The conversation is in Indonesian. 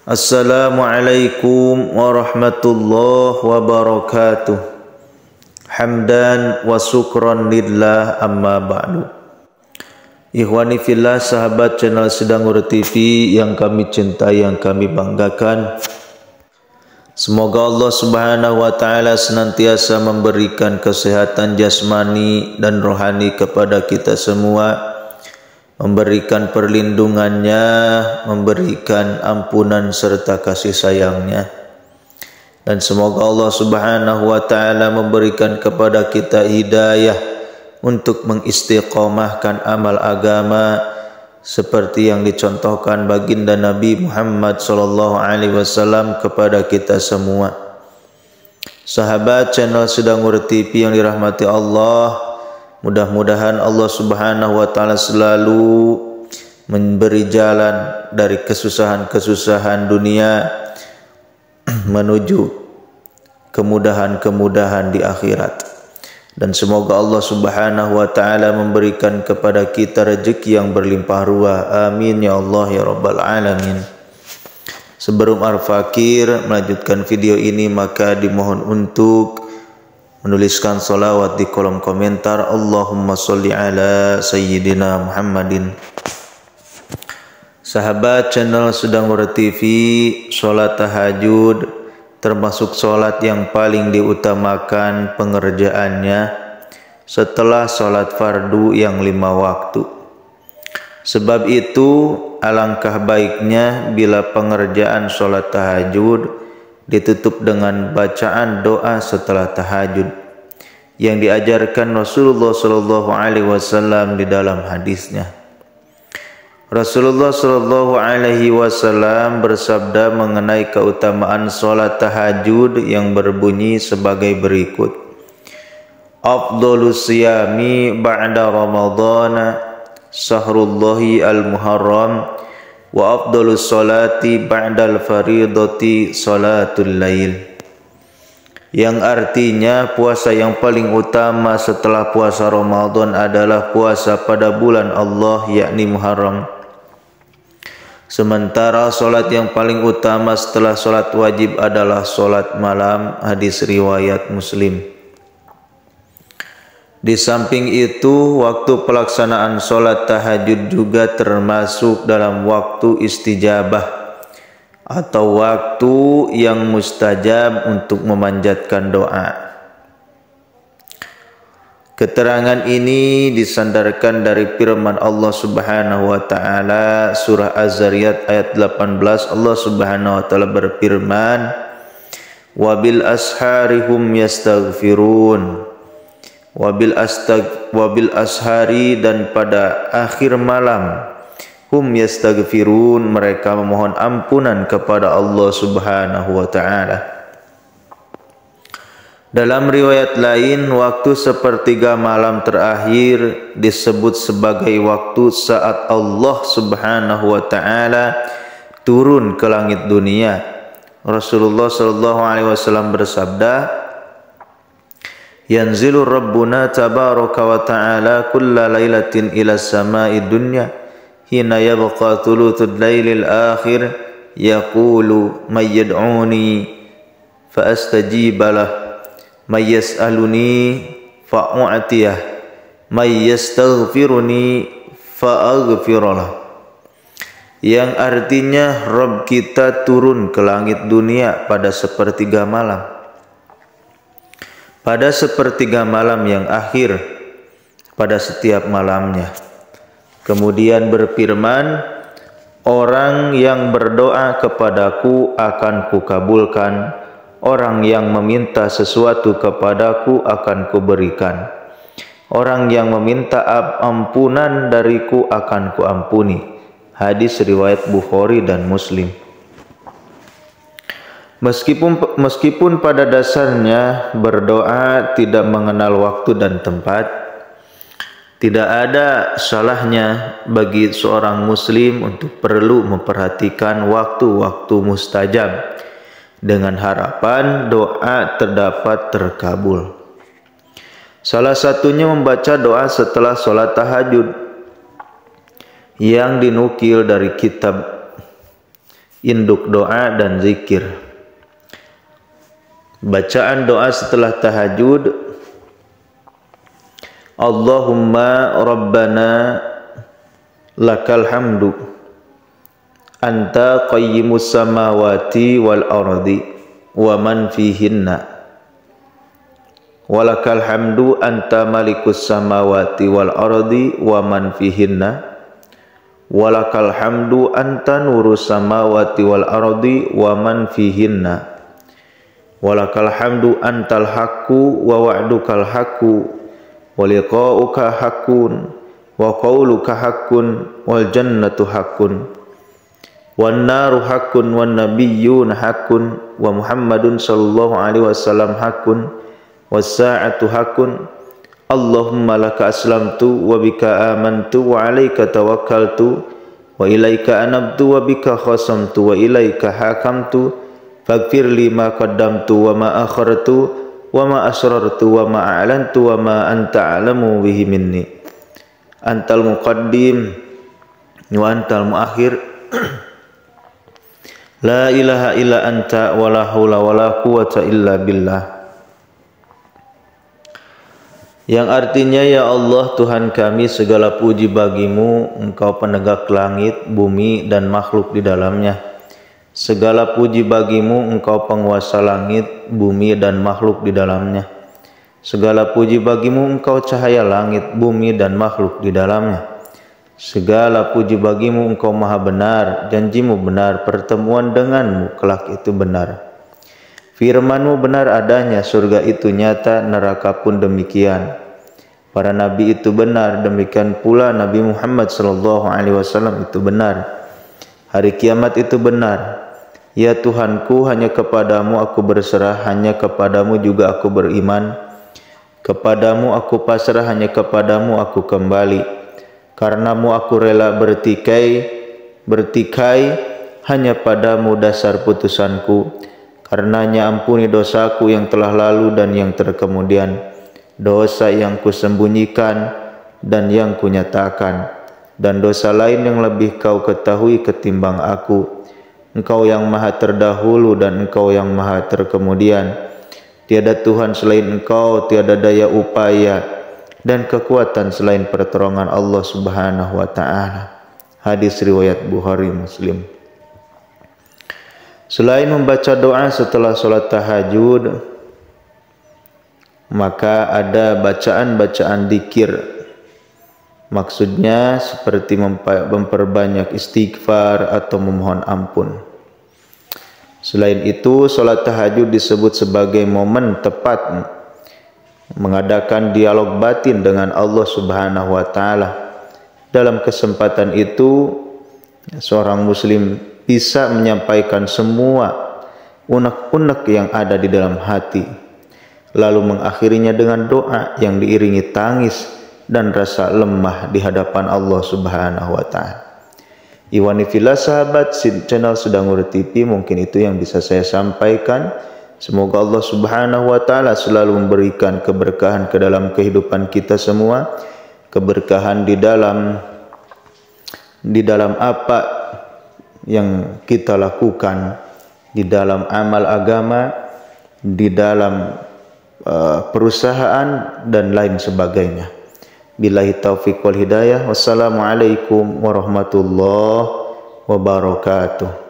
Assalamualaikum warahmatullahi wabarakatuh. Hamdan wa syukran lillah, amma ba'du. Ikhwani fillah, sahabat channel Sedangur TV yang kami cintai, yang kami banggakan. Semoga Allah Subhanahu wa taala senantiasa memberikan kesehatan jasmani dan rohani kepada kita semua, memberikan perlindungannya, memberikan ampunan serta kasih sayangnya. Dan semoga Allah Subhanahu wa taala memberikan kepada kita hidayah untuk mengistiqomahkan amal agama seperti yang dicontohkan baginda Nabi Muhammad SAW kepada kita semua. Sahabat channel Sedangur TV yang dirahmati Allah, mudah-mudahan Allah Subhanahu wa taala selalu memberi jalan dari kesusahan-kesusahan dunia menuju kemudahan-kemudahan di akhirat. Dan semoga Allah Subhanahu wa taala memberikan kepada kita rezeki yang berlimpah ruah. Amin ya Allah ya rabbal alamin. Sebelum Al-Fakir melanjutkan video ini, maka dimohon untuk menuliskan salawat di kolom komentar. Allahumma sholli ala sayyidina Muhammadin. Sahabat channel Sedangur TV, sholat tahajud termasuk sholat yang paling diutamakan pengerjaannya setelah sholat fardu yang 5 waktu. Sebab itu alangkah baiknya bila pengerjaan sholat tahajud ditutup dengan bacaan doa setelah tahajud yang diajarkan Rasulullah SAW di dalam hadisnya. Rasulullah SAW bersabda mengenai keutamaan sholat tahajud yang berbunyi sebagai berikut: Afdhalus siyami ba'da Ramadhan sahrullahi al-muharram wa afdhalus sholati ba'dal faridati sholatul lail. Yang artinya puasa yang paling utama setelah puasa Ramadan adalah puasa pada bulan Allah, yakni Muharram. Sementara solat yang paling utama setelah solat wajib adalah solat malam. Hadis riwayat Muslim. Di samping itu, waktu pelaksanaan solat tahajud juga termasuk dalam waktu istijabah atau waktu yang mustajab untuk memanjatkan doa. Keterangan ini disandarkan dari firman Allah Subhanahu wa taala surah Az-Zariyat ayat 18. Allah Subhanahu wa taala berfirman, "Wabil asharihum yastaghfirun." Wabil ashari, dan pada akhir malam, hum yastaghfirun, mereka memohon ampunan kepada Allah Subhanahu wa taala. Dalam riwayat lain, waktu sepertiga malam terakhir disebut sebagai waktu saat Allah Subhanahu wa taala turun ke langit dunia. Rasulullah SAW bersabda, "Yanzilu Rabbuna tabaraka wa ta'ala kulla lailatin ila samai dunya hina yabqa thuluthul lailil akhir yaqulu may yad'uni fa astajibalah, may yas'aluni fa'u'tiyah, may yastaghfiruni fa'aghfiralah." Yang artinya Rabb kita turun ke langit dunia pada sepertiga malam, pada sepertiga malam yang akhir pada setiap malamnya. Kemudian berfirman, "Orang yang berdoa kepadaku akan kukabulkan, orang yang meminta sesuatu kepadaku akan kuberikan, orang yang meminta ampunan dariku akan kuampuni." Hadis riwayat Bukhari dan Muslim. Meskipun pada dasarnya berdoa tidak mengenal waktu dan tempat, tidak ada salahnya bagi seorang muslim untuk perlu memperhatikan waktu-waktu mustajab dengan harapan doa terdapat terkabul. Salah satunya membaca doa setelah sholat tahajud yang dinukil dari kitab induk doa dan zikir. Bacaan doa setelah tahajud: Allahumma rabbana lakal hamdu anta qayyimus samawati wal ardi wa man fihinna walakal hamdu anta malikus samawati wal ardi wa man fihinna walakal hamdu anta nurus samawati wal ardi wa man fihinna walakal hamdu antal haqqu wa wa'dukal haqqu wa liqa'uka haqqun wa qawluka haqqun wal jannatu haqqun wan naru haqqun wan nabiyyuna haqqun wa Muhammadun sallallahu alaihi wasallam haqqun was-sa'atu haqqun. Allahumma laka aslamtu wa bika amantu wa alaika tawakkaltu wa ilaika anabtu wa bika khasamtu wa ilaika hakamtu faghfir li ma qaddamtu wa ma akhartu wa ma asrartu wa ma a'lantu wa ma anta a'lamu bihi minni antal muqaddim wa antal muakhir la ilaha illa anta wa la haula wa la quwwata illa billah. Yang artinya, ya Allah Tuhan kami, segala puji bagimu, Engkau penegak langit, bumi dan makhluk di dalamnya. Segala puji bagimu, Engkau penguasa langit, bumi dan makhluk di dalamnya. Segala puji bagimu, Engkau cahaya langit, bumi dan makhluk di dalamnya. Segala puji bagimu, Engkau maha benar, janjimu benar, pertemuan denganmu kelak itu benar. Firman-Mu benar adanya, surga itu nyata, neraka pun demikian. Para nabi itu benar, demikian pula Nabi Muhammad sallallahu alaihi wasallam itu benar. Hari kiamat itu benar. Ya Tuhanku, hanya kepadamu aku berserah, hanya kepadamu juga aku beriman. Kepadamu aku pasrah, hanya kepadamu aku kembali. Karenamu aku rela bertikai, hanya padamu dasar putusanku. Karenanya ampuni dosaku yang telah lalu dan yang terkemudian, dosa yang kusembunyikan dan yang kunyatakan, dan dosa lain yang lebih kau ketahui ketimbang aku. Engkau yang maha terdahulu dan Engkau yang maha terkemudian. Tiada Tuhan selain Engkau, tiada daya upaya dan kekuatan selain pertolongan Allah Subhanahu wa ta'ala. Hadis riwayat Bukhari Muslim. Selain membaca doa setelah sholat tahajud, maka ada bacaan-bacaan dzikir. Maksudnya seperti memperbanyak istighfar atau memohon ampun. Selain itu, sholat tahajud disebut sebagai momen tepat mengadakan dialog batin dengan Allah Subhanahu wa ta'ala. Dalam kesempatan itu, seorang muslim bisa menyampaikan semua unek-unek yang ada di dalam hati, lalu mengakhirinya dengan doa yang diiringi tangis dan rasa lemah di hadapan Allah Subhanahu wa ta'ala. Iwani fillah sahabat channel Sudangur TV, mungkin itu yang bisa saya sampaikan. Semoga Allah Subhanahu wa ta'ala selalu memberikan keberkahan ke dalam kehidupan kita semua, keberkahan di dalam apa yang kita lakukan, di dalam amal agama, di dalam perusahaan dan lain sebagainya. Billahi taufiq wal hidayah. Wassalamualaikum warahmatullahi wabarakatuh.